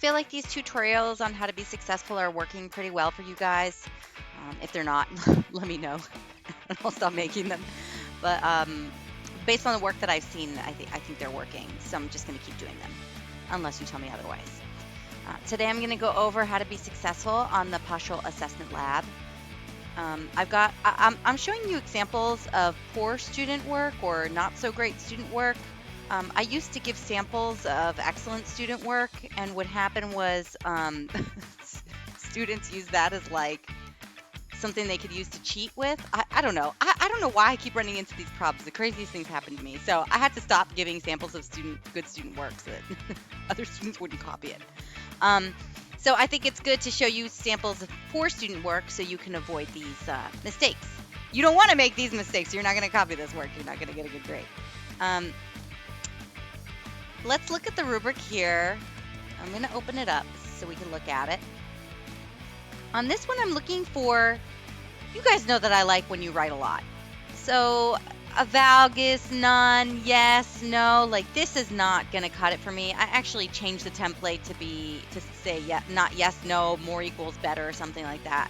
feel like these tutorials on how to be successful are working pretty well for you guys. If they're not, let me know and I'll stop making them. But based on the work that I've seen, I think they're working. So I'm just going to keep doing them, unless you tell me otherwise. Today I'm going to go over how to be successful on the Postural Assessment Lab. I'm showing you examples of poor student work or not so great student work. I used to give samples of excellent student work, and what happened was students use that as like something they could use to cheat with. I don't know. I don't know why I keep running into these problems. The craziest things happen to me. So I had to stop giving samples of good student work so that other students wouldn't copy it. So I think it's good to show you samples of poor student work so you can avoid these mistakes. You don't want to make these mistakes. You're not going to copy this work. You're not going to get a good grade. Let's look at the rubric here. I'm going to open it up so we can look at it. On this one, I'm looking for, you guys know that I like when you write a lot. So a valgus, none, yes, no, like this is not going to cut it for me. I actually changed the template to say not yes, no, more equals better or something like that,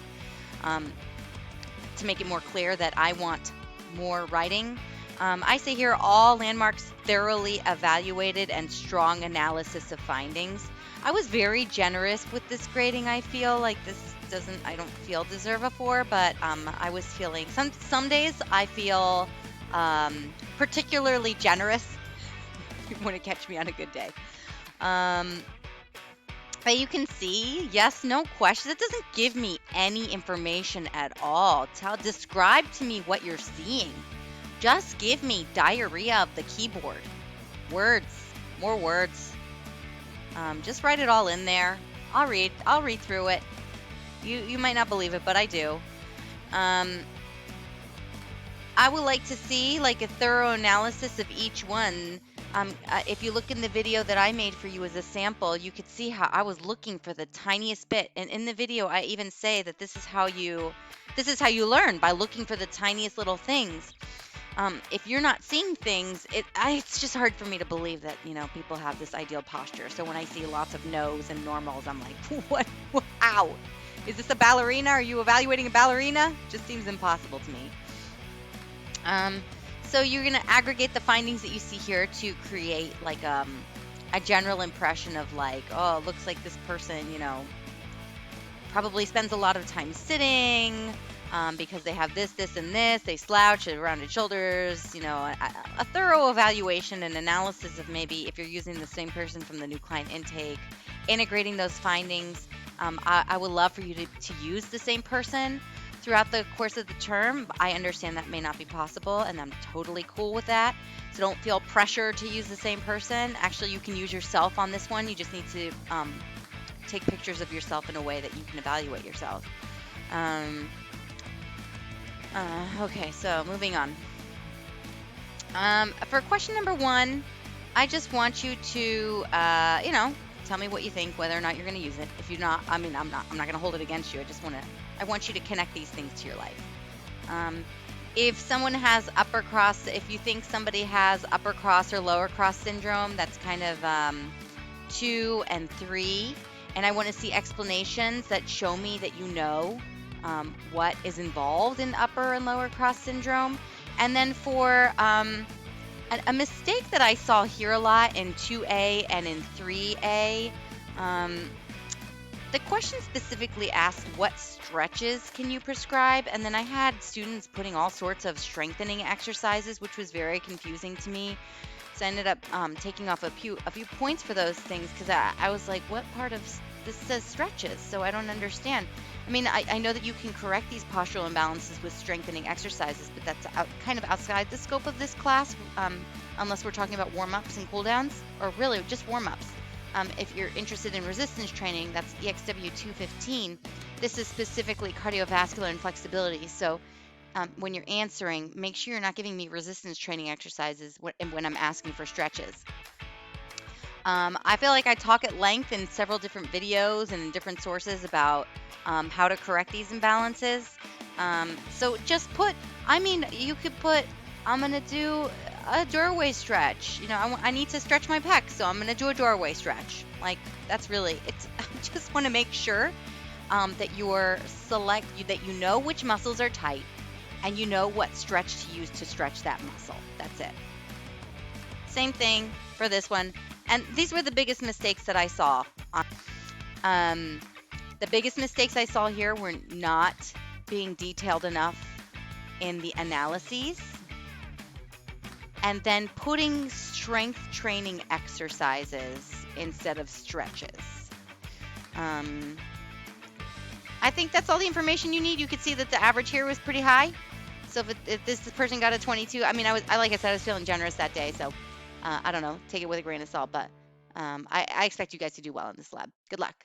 to make it more clear that I want more writing. I say here, all landmarks thoroughly evaluated and strong analysis of findings. I was very generous with this grading. I feel like I don't feel deserve a 4, but I was feeling, some days I feel particularly generous. You want to catch me on a good day. But you can see, yes, no questions. It doesn't give me any information at all. Describe to me what you're seeing. Just give me diarrhea of the keyboard. Words, more words. Just write it all in there. I'll read through it. You might not believe it, but I do. I would like to see like a thorough analysis of each one. If you look in the video that I made for you as a sample, you could see how I was looking for the tiniest bit. And in the video, I even say that this is how you learn, by looking for the tiniest little things. If you're not seeing things, it's just hard for me to believe that, people have this ideal posture. So when I see lots of no's and normals, I'm like, what? Ow. Is this a ballerina? Are you evaluating a ballerina? Just seems impossible to me. So you're going to aggregate the findings that you see here to create like a general impression of like, oh, it looks like this person, probably spends a lot of time sitting, because they have this, and this. They slouch, rounded shoulders, a thorough evaluation and analysis of maybe if you're using the same person from the new client intake, integrating those findings. I would love for you to use the same person throughout the course of the term. I understand that may not be possible, and I'm totally cool with that. So don't feel pressure to use the same person. Actually, you can use yourself on this one. You just need to take pictures of yourself in a way that you can evaluate yourself. Okay, so moving on. For question number 1, I just want you to, tell me what you think, whether or not you're going to use it. If you're not, I'm not going to hold it against you. I want you to connect these things to your life. If someone has if you think somebody has upper cross or lower cross syndrome, that's kind of 2 and 3. And I want to see explanations that show me that what is involved in upper and lower cross syndrome. And then for a mistake that I saw here a lot in 2A and in 3A, the question specifically asked, what stretches can you prescribe? And then I had students putting all sorts of strengthening exercises, which was very confusing to me. So I ended up taking off a few points for those things, because I was like, what part of this says stretches? So I don't understand. I know that you can correct these postural imbalances with strengthening exercises, but that's kind of outside the scope of this class, unless we're talking about warm-ups and cool-downs, or really just warm-ups. If you're interested in resistance training, that's EXW 215. This is specifically cardiovascular and flexibility. So when you're answering, make sure you're not giving me resistance training exercises when I'm asking for stretches. I feel like I talk at length in several different videos and in different sources about how to correct these imbalances. So just you could put, I'm going to do a doorway stretch. I need to stretch my pecs, so I'm going to do a doorway stretch. Like, that's really, it's, I just want to make sure that that you know which muscles are tight and you know what stretch to use to stretch that muscle. That's it. Same thing for this one. And these were the biggest mistakes that I saw. Um, the biggest mistakes I saw here were not being detailed enough in the analyses and then putting strength training exercises instead of stretches. I think that's all the information you need. You could see that the average here was pretty high. So if this person got a 22, I mean, like I said, I was feeling generous that day. So I don't know, take it with a grain of salt. But I expect you guys to do well in this lab. Good luck.